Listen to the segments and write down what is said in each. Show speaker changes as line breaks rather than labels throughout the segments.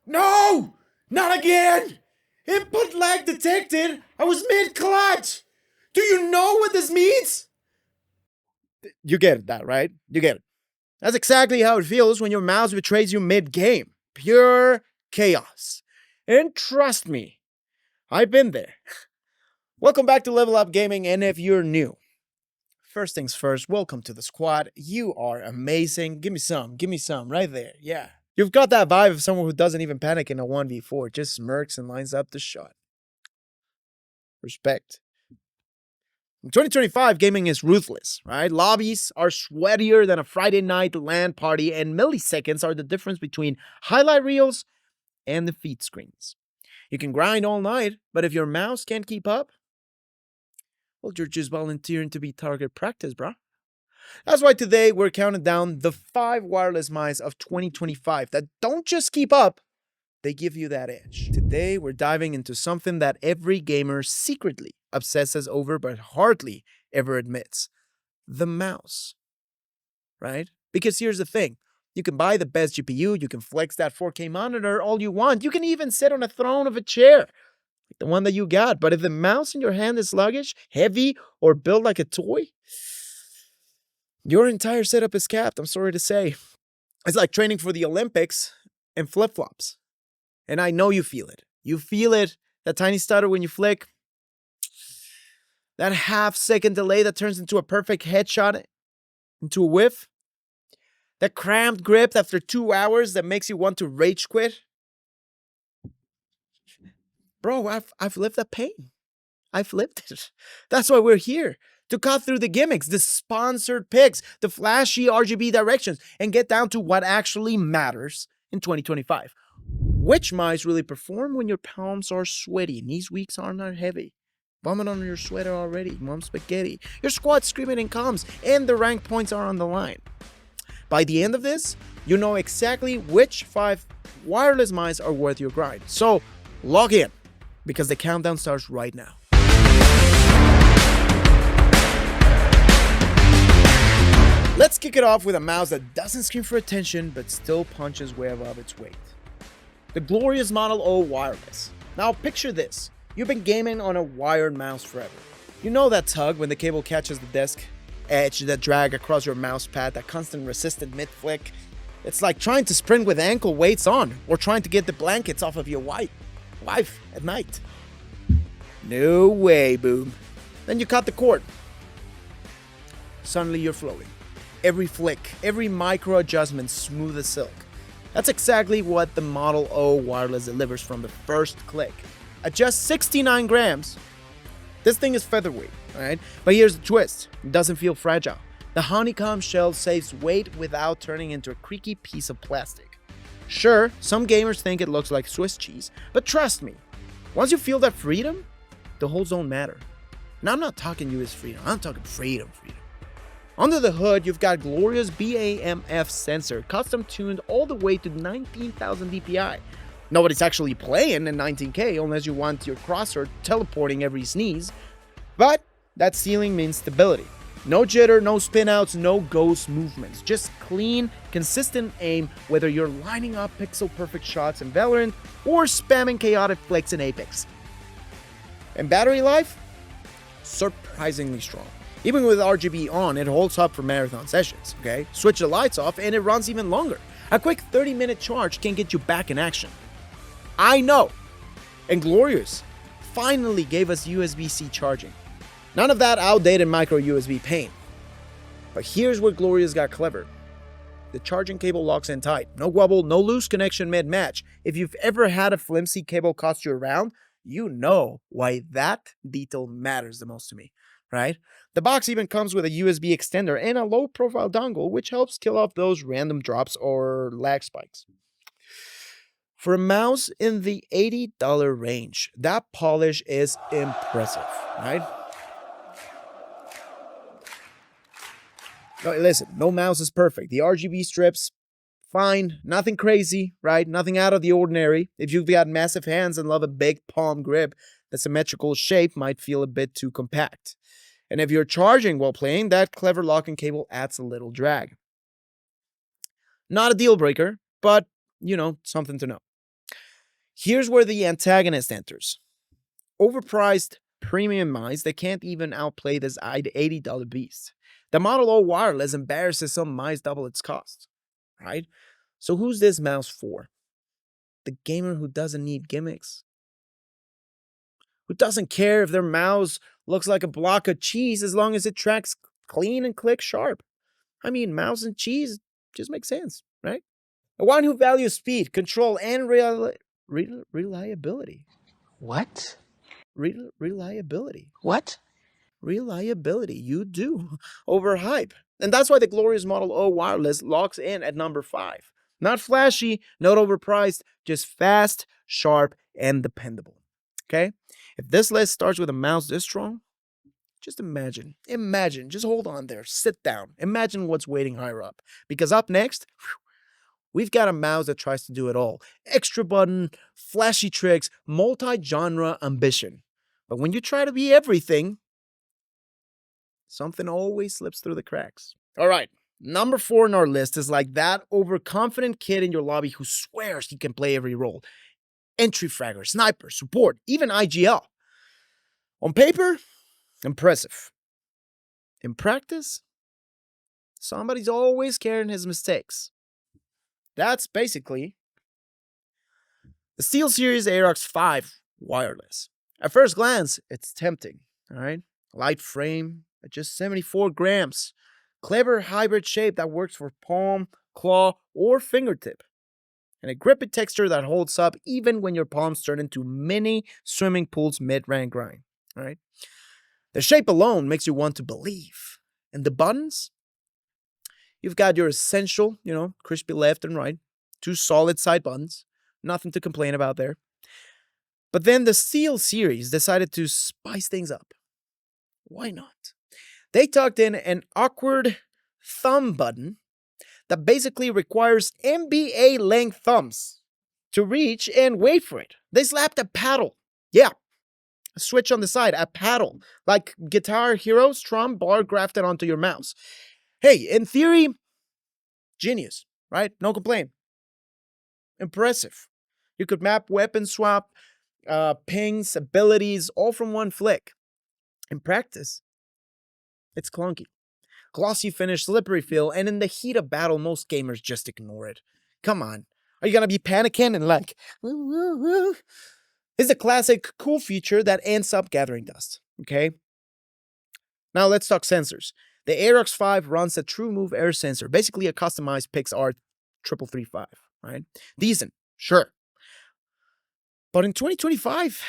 No! Not again! Input lag detected! I was mid-clutch! Do you know what this means? You get that, right? You get it. That's exactly how it feels when your mouse betrays you mid-game. Pure chaos. And trust me, I've been there. Welcome back to Level Up Gaming, and if you're new, first things first, welcome to the squad. You are amazing. Give me some, right there. Yeah. You've got that vibe of someone who doesn't even panic in a 1v4, just smirks and lines up the shot. Respect. In 2025, gaming is ruthless, right? Lobbies are sweatier than a Friday night LAN party, and milliseconds are the difference between highlight reels and the feed screens. You can grind all night, but if your mouse can't keep up, well, you're just volunteering to be target practice, bruh. That's why today we're counting down the 5 wireless mice of 2025 that don't just keep up, they give you that edge. Today we're diving into something that every gamer secretly obsesses over but hardly ever admits. The mouse. Right? Because here's the thing. You can buy the best GPU, you can flex that 4K monitor all you want, you can even sit on a throne of a chair, like the one that you got, but if the mouse in your hand is sluggish, heavy, or built like a toy, your entire setup is capped, I'm sorry to say. It's like training for the Olympics and flip-flops. And I know you feel it. You feel it, that tiny stutter when you flick, that half-second delay that turns into a perfect headshot, into a whiff, that cramped grip after 2 hours that makes you want to rage quit. Bro, I've lived that pain. I've lived it. That's why we're here. To cut through the gimmicks, the sponsored picks, the flashy RGB directions, and get down to what actually matters in 2025. Which mice really perform when your palms are sweaty, knees weak, arms are heavy, vomit on your sweater already, mom spaghetti, your squad screaming in comms, and the rank points are on the line. By the end of this, you know exactly which 5 wireless mice are worth your grind. So log in, because the countdown starts right now. Let's kick it off with a mouse that doesn't scream for attention, but still punches way above its weight. The glorious Model O Wireless. Now picture this. You've been gaming on a wired mouse forever. You know that tug when the cable catches the desk edge, that drag across your mouse pad, that constant resistant mid-flick. It's like trying to sprint with ankle weights on, or trying to get the blankets off of your wife at night. No way, boom. Then you cut the cord. Suddenly you're floating. Every flick, every micro adjustment smooth as silk. That's exactly what the Model O Wireless delivers from the first click. At just 69 grams, this thing is featherweight, alright? But here's the twist. It doesn't feel fragile. The honeycomb shell saves weight without turning into a creaky piece of plastic. Sure, some gamers think it looks like Swiss cheese, but trust me, once you feel that freedom, the holes don't matter. Now I'm not talking US freedom, I'm talking freedom. Under the hood, you've got glorious BAMF sensor, custom tuned all the way to 19,000 dpi. Nobody's actually playing in 19K unless you want your crosshair teleporting every sneeze. But that ceiling means stability. No jitter, no spinouts, no ghost movements. Just clean, consistent aim whether you're lining up pixel-perfect shots in Valorant or spamming chaotic flicks in Apex. And battery life? Surprisingly strong. Even with RGB on, it holds up for marathon sessions, okay? Switch the lights off and it runs even longer. A quick 30-minute charge can get you back in action. I know. And Glorious finally gave us USB-C charging. None of that outdated micro USB pain. But here's where Glorious got clever. The charging cable locks in tight. No wobble, no loose connection mid-match. If you've ever had a flimsy cable cost you around, you know why that detail matters the most to me, right? The box even comes with a USB extender and a low-profile dongle, which helps kill off those random drops or lag spikes. For a mouse in the $80 range, that polish is impressive, right? No, listen, no mouse is perfect. The RGB strips, fine. Nothing crazy, right? Nothing out of the ordinary. If you've got massive hands and love a big palm grip, the symmetrical shape might feel a bit too compact. And if you're charging while playing, that clever locking cable adds a little drag. Not a deal breaker, but, something to know. Here's where the antagonist enters. Overpriced premium mice that can't even outplay this $80 beast. The Model O wireless embarrasses some mice double its cost, right? So who's this mouse for? The gamer who doesn't need gimmicks, who doesn't care if their mouse looks like a block of cheese as long as it tracks clean and clicks sharp. I mean, mouse and cheese just make sense, right? The one who values speed, control, and reliability.
What?
Reliability.
What?
Reliability. You do. Over hype. And that's why the glorious Model O wireless locks in at number 5. Not flashy, not overpriced, just fast, sharp, and dependable. Okay? If this list starts with a mouse this strong, just imagine. Imagine. Just hold on there. Sit down. Imagine what's waiting higher up. Because up next, we've got a mouse that tries to do it all. Extra button, flashy tricks, multi-genre ambition. But when you try to be everything, something always slips through the cracks. All right, number 4 on our list is like that overconfident kid in your lobby who swears he can play every role. Entry fragger, sniper, support, even IGL. On paper, impressive. In practice, somebody's always carrying his mistakes. That's basically the SteelSeries Aerox 5 wireless. At first glance, it's tempting, all right? Light frame at just 74 grams. Clever hybrid shape that works for palm, claw, or fingertip. And a grippy texture that holds up even when your palms turn into mini swimming pools mid-rank grind, all right? The shape alone makes you want to believe. And the buttons? You've got your essential, crispy left and right. 2 solid side buttons. Nothing to complain about there. But then the SteelSeries decided to spice things up. Why not? They tucked in an awkward thumb button that basically requires NBA length thumbs to reach and wait for it. They slapped a paddle. Yeah, a switch on the side, a paddle. Like Guitar Hero strum bar grafted onto your mouse. Hey, in theory, genius, right? No complaint. Impressive. You could map weapon swap, pings, abilities, all from one flick. In practice, it's clunky. Glossy finish, slippery feel, and in the heat of battle, most gamers just ignore it. Come on. Are you gonna be panicking and like, woo, woo, woo? It's a classic cool feature that ends up gathering dust, okay? Now let's talk sensors. The Aerox 5 runs a True Move air sensor, basically a customized PixArt 3335, right? Decent, sure. But in 2025,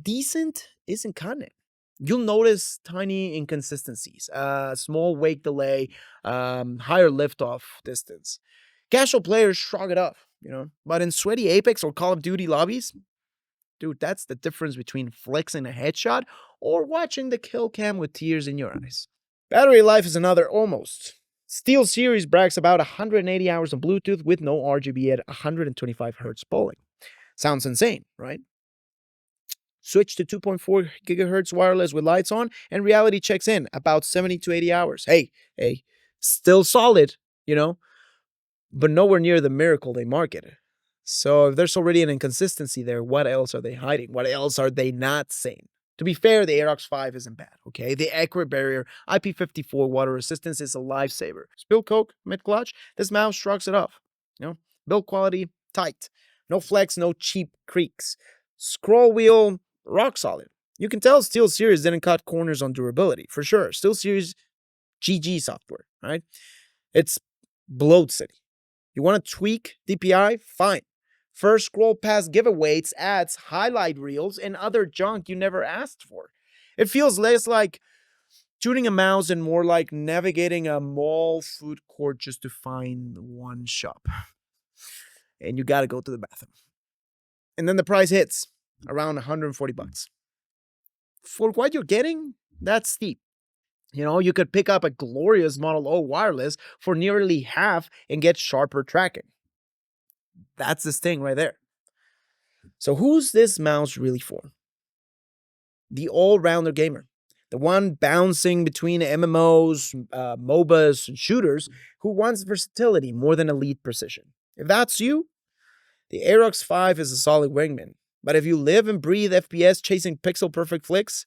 decent isn't cutting it. You'll notice tiny inconsistencies, small wake delay, higher liftoff distance. Casual players shrug it off, But in sweaty Apex or Call of Duty lobbies, dude, that's the difference between flexing a headshot or watching the kill cam with tears in your eyes. Battery life is another almost. SteelSeries brags about 180 hours on Bluetooth with no RGB at 125 Hz polling. Sounds insane, right? Switch to 2.4 gigahertz wireless with lights on, and reality checks in about 70 to 80 hours. Hey, still solid, but nowhere near the miracle they marketed. So if there's already an inconsistency there, what else are they hiding? What else are they not saying? To be fair, the Aerox 5 isn't bad, okay? The accurate barrier, IP54 water resistance is a lifesaver. Spill Coke, mid-clutch, this mouse shrugs it off. Build quality, tight. No flex, no cheap creaks. Scroll wheel, rock solid. You can tell SteelSeries didn't cut corners on durability, for sure. SteelSeries GG software, right? It's bloat city. You want to tweak DPI? Fine. First scroll past giveaways, ads, highlight reels, and other junk you never asked for. It feels less like tuning a mouse and more like navigating a mall food court just to find one shop. And you got to go to the bathroom. And then the price hits around 140 bucks. For what you're getting, that's steep. You could pick up a glorious Model O wireless for nearly half and get sharper tracking. That's this thing right there. So who's this mouse really for? The all-rounder gamer. The one bouncing between MMOs, MOBAs, and shooters who wants versatility more than elite precision. If that's you, The Aerox 5 is a solid wingman, but if you live and breathe FPS chasing pixel perfect flicks,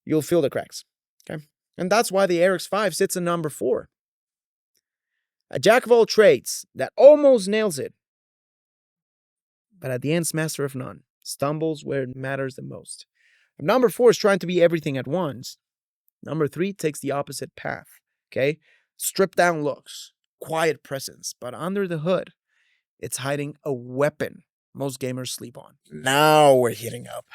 you'll feel the cracks. Okay? And that's why the Aerox 5 sits in number 4. A jack of all trades that almost nails it, but at the end's master of none, stumbles where it matters the most. If number 4 is trying to be everything at once, number 3 takes the opposite path. Okay? Stripped down looks, quiet presence, but under the hood, it's hiding a weapon most gamers sleep on. Now we're heating up.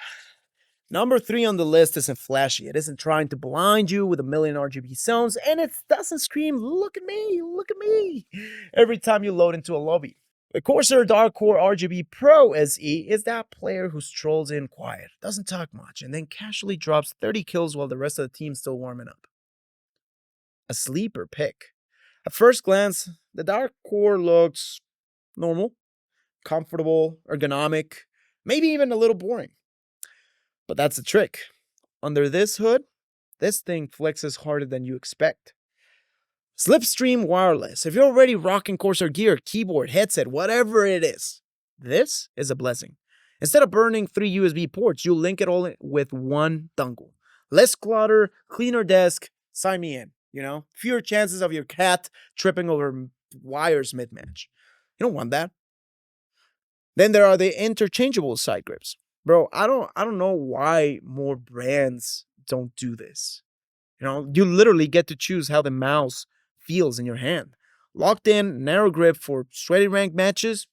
Number 3 on the list isn't flashy. It isn't trying to blind you with a million RGB zones, and it doesn't scream, look at me, every time you load into a lobby. The Corsair Dark Core RGB Pro SE is that player who strolls in quiet, doesn't talk much, and then casually drops 30 kills while the rest of the team's still warming up. A sleeper pick. At first glance, the Dark Core looks normal, comfortable, ergonomic, maybe even a little boring. But that's the trick. Under this hood, this thing flexes harder than you expect. Slipstream wireless. If you're already rocking Corsair gear, keyboard, headset, whatever it is, this is a blessing. Instead of burning 3 USB ports, you link it all with one dongle. Less clutter, cleaner desk, sign me in, Fewer chances of your cat tripping over wires mid-match. You don't want that. Then there are the interchangeable side grips. Bro, I don't know why more brands don't do this. You literally get to choose how the mouse feels in your hand. Locked in, narrow grip for sweaty ranked matches,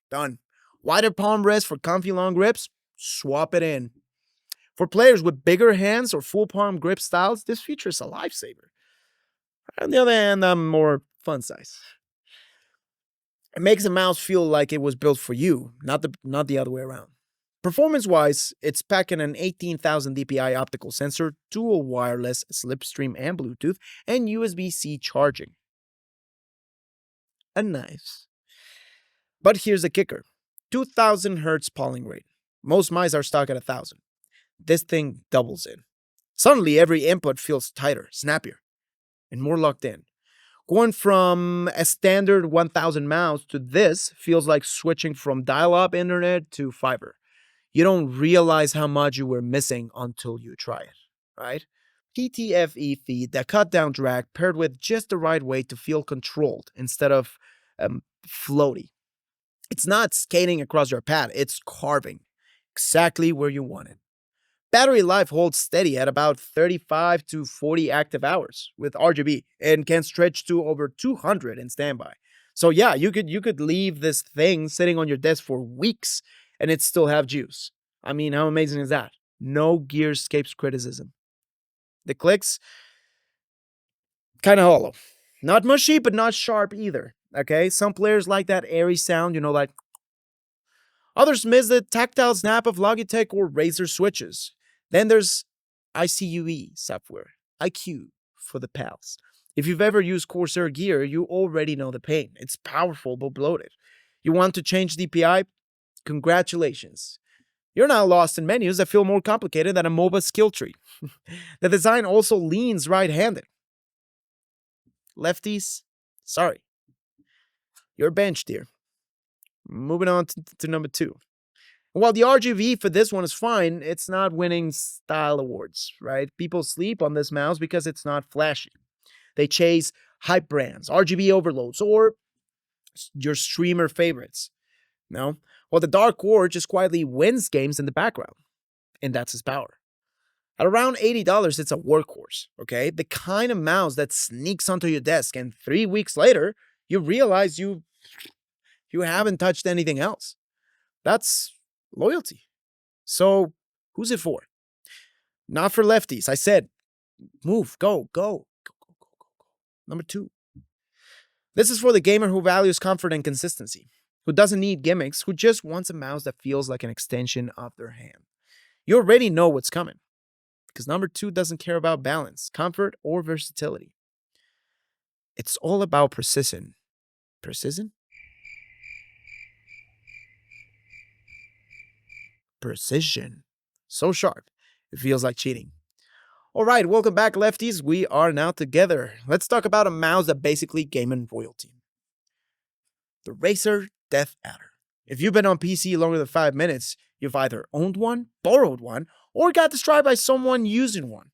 done. Wider palm rest for comfy long grips, swap it in. For players with bigger hands or full palm grip styles, this feature is a lifesaver. On the other hand, I'm more fun size. It makes the mouse feel like it was built for you, not the other way around. Performance-wise, it's packing an 18,000 dpi optical sensor, dual wireless, slipstream and Bluetooth, and USB-C charging. A nice. But here's the kicker. 2000 Hz polling rate. Most mice are stuck at 1000. This thing doubles in. Suddenly, every input feels tighter, snappier, and more locked in. Going from a standard 1000 mouse to this feels like switching from dial-up internet to fiber. You don't realize how much you were missing until you try it, right? PTFE feed that cut down drag paired with just the right way to feel controlled instead of floaty. It's not skating across your pad, it's carving exactly where you want it. Battery life holds steady at about 35 to 40 active hours with RGB and can stretch to over 200 in standby. So yeah, you could leave this thing sitting on your desk for weeks and it still have juice. I mean, how amazing is that? No gear escapes criticism. The clicks, kind of hollow. Not mushy, but not sharp either. Okay, some players like that airy sound, like. Others miss the tactile snap of Logitech or Razer switches. Then there's ICUE software, IQ for the pals. If you've ever used Corsair gear, you already know the pain. It's powerful but bloated. You want to change DPI? Congratulations. You're now lost in menus that feel more complicated than a MOBA skill tree. The design also leans right-handed. Lefties, sorry. You're benched here. Moving on to number 2. While the RGB for this one is fine, it's not winning style awards, right? People sleep on this mouse because it's not flashy. They chase hype brands, RGB overloads, or your streamer favorites. No? Well, the Dark Core just quietly wins games in the background, and that's his power. At around $80, it's a workhorse, okay? The kind of mouse that sneaks onto your desk, and 3 weeks later, you realize you haven't touched anything else. That's loyalty. So, who's it for? Not for lefties. I said, move, go. Number 2. This is for the gamer who values comfort and consistency, who doesn't need gimmicks, who just wants a mouse that feels like an extension of their hand. You already know what's coming, because number 2 doesn't care about balance, comfort, or versatility. It's all about precision. Precision? Precision. So sharp, it feels like cheating. All right, welcome back, lefties. We are now together. Let's talk about a mouse that basically gaming royalty. The Razer Death Adder. If you've been on PC longer than 5 minutes, you've either owned one, borrowed one, or got destroyed by someone using one.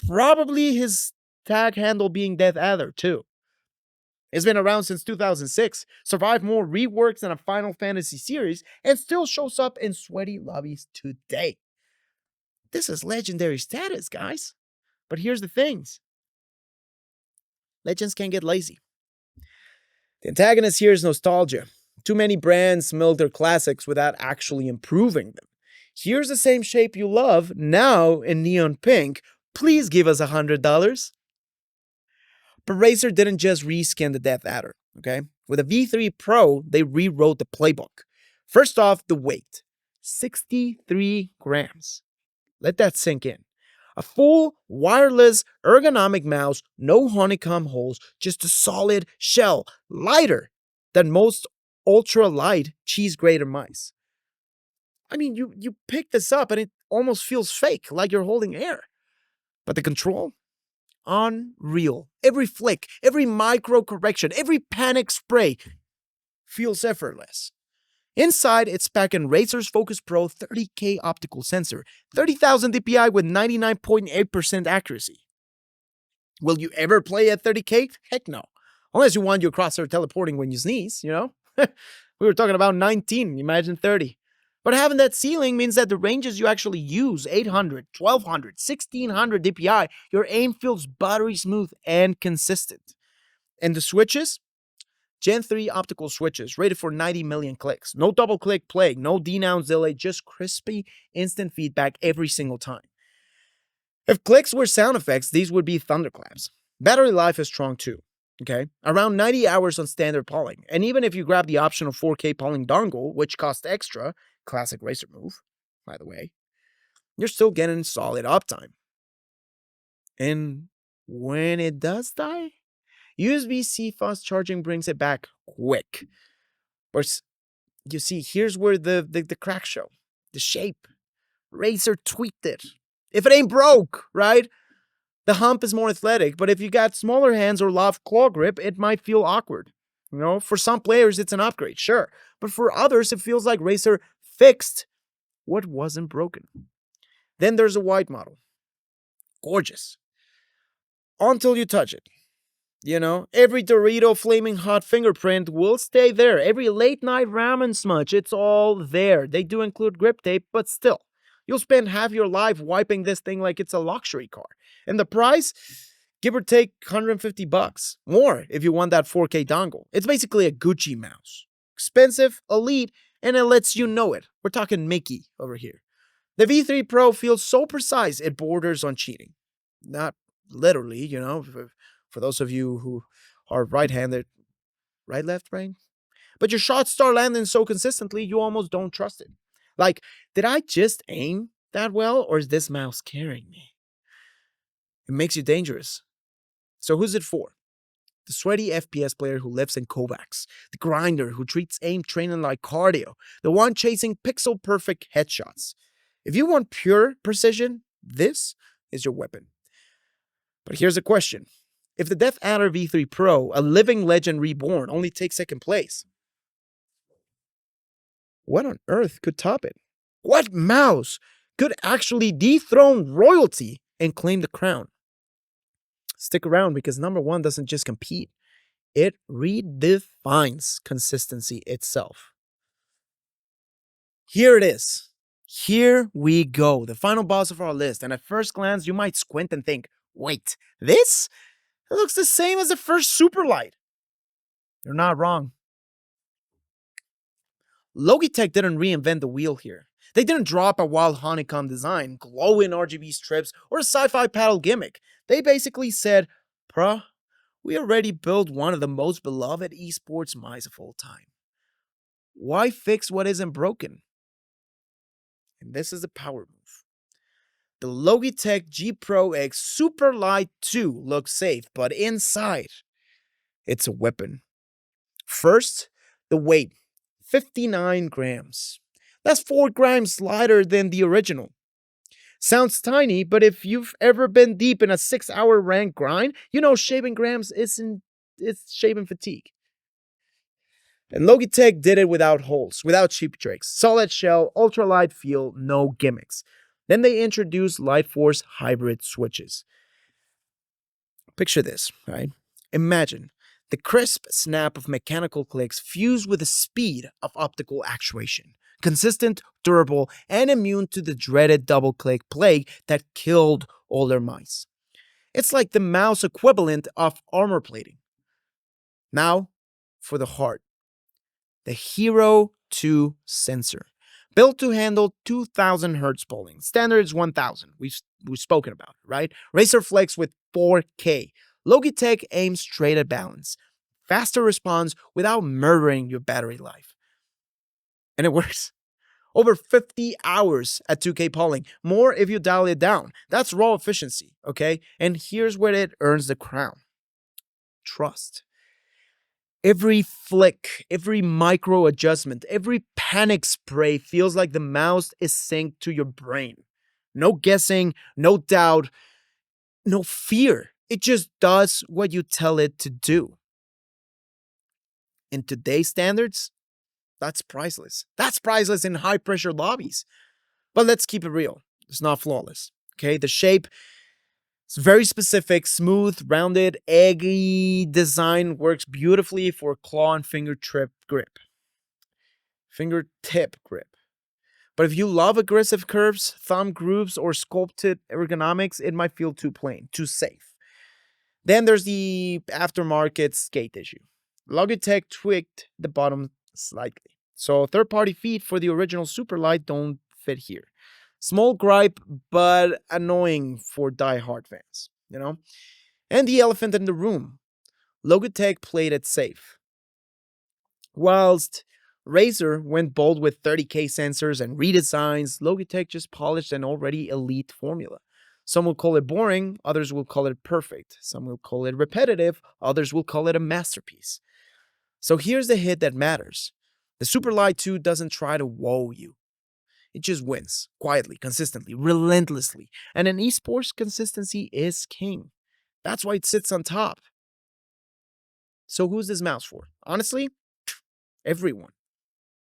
Probably his tag handle being Death Adder, too. It's been around since 2006, survived more reworks than a Final Fantasy series, and still shows up in sweaty lobbies today. This is legendary status, guys. But here's the things. Legends can get lazy. The antagonist here is nostalgia. Too many brands milk their classics without actually improving them. Here's the same shape you love, now in neon pink. Please give us $100. But Razer didn't just reskin the Death Adder, okay? With a V3 Pro, they rewrote the playbook. First off, the weight. 63 grams. Let that sink in. A full, wireless, ergonomic mouse, no honeycomb holes, just a solid shell, lighter than most ultra-light cheese-grater mice. I mean, you pick this up and it almost feels fake, like you're holding air. But the control? Unreal. Every flick, every micro correction, every panic spray feels effortless. Inside, it's packing Razer's Focus Pro 30K optical sensor, 30,000 dpi with 99.8% accuracy. Will you ever play at 30K? Heck no. Unless you want your crosshair teleporting when you sneeze, you know? We were talking about 19, imagine 30. But having that ceiling means that the ranges you actually use, 800, 1200, 1600 dpi, your aim feels buttery smooth and consistent. And the switches? Gen 3 optical switches, rated for 90 million clicks. No double click plague, no denounce delay, just crispy, instant feedback every single time. If clicks were sound effects, these would be thunderclaps. Battery life is strong too, okay? Around 90 hours on standard polling. And even if you grab the optional 4K polling dongle, which costs extra, classic Razer move, by the way, you're still getting solid uptime. And when it does die, USB-C fast charging brings it back quick. But you see, here's where the cracks show. The shape. Razer tweaked it. If it ain't broke, right? The hump is more athletic, but if you got smaller hands or love claw grip, it might feel awkward. You know, for some players, it's an upgrade, sure. But for others, it feels like Razer fixed what wasn't broken. Then there's a white model. Gorgeous. Until you touch it. You know, every Dorito flaming hot fingerprint will stay there. Every late night ramen smudge, it's all there. They do include grip tape, but still. You'll spend half your life wiping this thing like it's a luxury car. And the price? Give or take $150. More if you want that 4K dongle. It's basically a Gucci mouse. Expensive, elite, and it lets you know it. We're talking Mickey over here. The V3 Pro feels so precise it borders on cheating. Not literally, you know, for those of you who are right-handed, right-left brain. But your shots start landing so consistently, you almost don't trust it. Like, did I just aim that well, or is this mouse carrying me? It makes you dangerous. So who's it for? The sweaty FPS player who lives in Kovacs, the grinder who treats aim training like cardio, the one chasing pixel-perfect headshots. If you want pure precision, this is your weapon. But here's a question. If the Death Adder V3 Pro, a living legend reborn, only takes second place, what on earth could top it? What mouse could actually dethrone royalty and claim the crown? Stick around because number one doesn't just compete. It redefines consistency itself. Here it is. Here we go. The final boss of our list. And at first glance, you might squint and think, wait, this? It looks the same as the first Superlight. You're not wrong. Logitech didn't reinvent the wheel here. They didn't drop a wild honeycomb design, glowing RGB strips, or a sci-fi paddle gimmick. They basically said, bruh, we already built one of the most beloved esports mice of all time. Why fix what isn't broken? And this is the power move. The Logitech G Pro X Superlight 2 looks safe, but inside, it's a weapon. First, the weight, 59 grams. That's 4 grams lighter than the original. Sounds tiny, but if you've ever been deep in a 6-hour rank grind, you know shaving grams it's shaving fatigue. And Logitech did it without holes, without cheap tricks. Solid shell, ultralight feel, no gimmicks. Then they introduced Lightforce hybrid switches. Picture this, right? Imagine the crisp snap of mechanical clicks fused with the speed of optical actuation. Consistent, durable, and immune to the dreaded double click plague that killed older mice. It's like the mouse equivalent of armor plating. Now, for the heart. The Hero 2 sensor. Built to handle 2000 hertz polling. Standard is 1000. We've spoken about it, right? Razer Flex with 4K. Logitech aims straight at balance. Faster response without murdering your battery life. And it works. Over 50 hours at 2K polling. More if you dial it down. That's raw efficiency, okay? And here's where it earns the crown. Trust. Every flick, every micro adjustment, every panic spray feels like the mouse is synced to your brain. No guessing, no doubt, no fear. It just does what you tell it to do. In today's standards, that's priceless. That's priceless in high pressure lobbies. But let's keep it real. It's not flawless. Okay, the shape it's very specific, smooth, rounded, eggy design works beautifully for claw and fingertip grip. Fingertip grip. But if you love aggressive curves, thumb grooves, or sculpted ergonomics, it might feel too plain, too safe. Then there's the aftermarket skate issue. Logitech tweaked the bottom slightly. So third-party feet for the original Superlight don't fit here. Small gripe, but annoying for die-hard fans, you know? And the elephant in the room. Logitech played it safe. Whilst Razer went bold with 30K sensors and redesigns, Logitech just polished an already elite formula. Some will call it boring, others will call it perfect. Some will call it repetitive, others will call it a masterpiece. So here's the hit that matters. The Superlight 2 doesn't try to wow you. It just wins, quietly, consistently, relentlessly. And in esports, consistency is king. That's why it sits on top. So who's this mouse for? Honestly, everyone.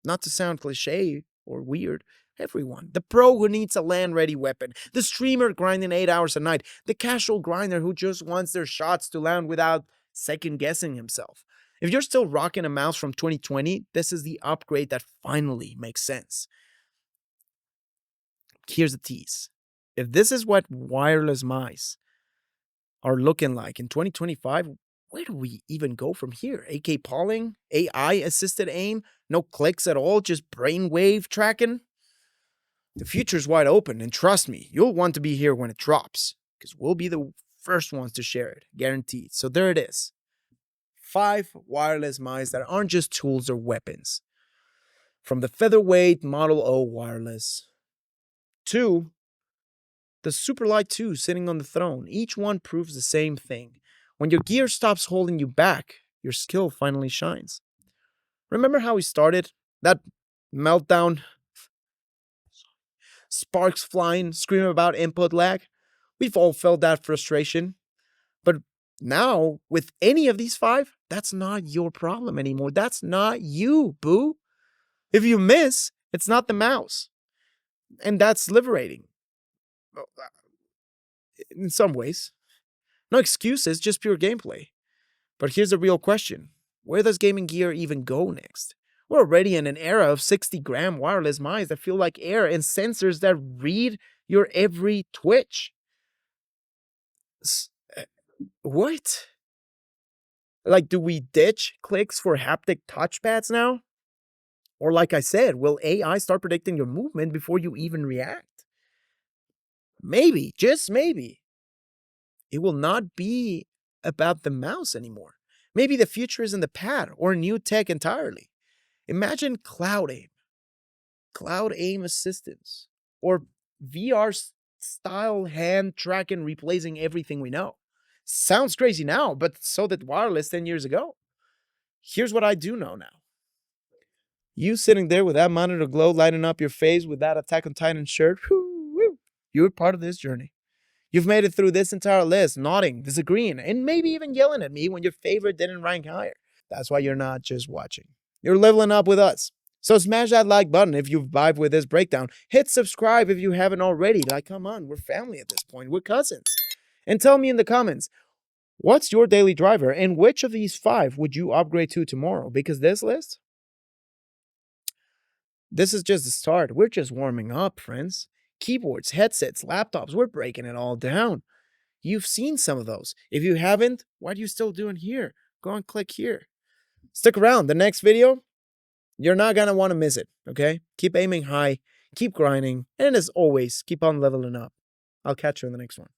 Not to sound cliche or weird, everyone. The pro who needs a land-ready weapon. The streamer grinding 8 hours a night. The casual grinder who just wants their shots to land without second-guessing himself. If you're still rocking a mouse from 2020, this is the upgrade that finally makes sense. Here's the tease. If this is what wireless mice are looking like in 2025, where do we even go from here? AK polling? AI assisted aim? No clicks at all, just brainwave tracking? The future's wide open, and trust me, you'll want to be here when it drops, because we'll be the first ones to share it, guaranteed. So there it is. 5 wireless mice that aren't just tools or weapons. From the featherweight Model O wireless to the Superlight 2 sitting on the throne. Each one proves the same thing. When your gear stops holding you back, your skill finally shines. Remember how we started? That meltdown, sparks flying, screaming about input lag? We've all felt that frustration. But now, with any of these 5, that's not your problem anymore. That's not you, boo. If you miss, it's not the mouse. And that's liberating. In some ways. No excuses, just pure gameplay. But here's the real question. Where does gaming gear even go next? We're already in an era of 60-gram wireless mice that feel like air and sensors that read your every twitch. What? Like, do we ditch clicks for haptic touchpads now? Or like I said, will AI start predicting your movement before you even react? Maybe, just maybe, it will not be about the mouse anymore. Maybe the future is in the pad or new tech entirely. Imagine cloud aim assistance, or VR style hand tracking replacing everything we know. Sounds crazy now, but so did wireless 10 years ago. Here's what I do know now. You sitting there with that monitor glow lighting up your face with that Attack on Titan shirt, you're part of this journey. You've made it through this entire list, nodding, disagreeing, and maybe even yelling at me when your favorite didn't rank higher. That's why you're not just watching. You're leveling up with us. So smash that like button if you've vibed with this breakdown. Hit subscribe if you haven't already. Like, come on, we're family at this point. We're cousins. And tell me in the comments, what's your daily driver and which of these 5 would you upgrade to tomorrow? Because this list, this is just the start. We're just warming up, friends. Keyboards, headsets, laptops, we're breaking it all down. You've seen some of those. If you haven't, what are you still doing here? Go and click here. Stick around. The next video, you're not going to want to miss it, okay? Keep aiming high, keep grinding, and as always, keep on leveling up. I'll catch you in the next one.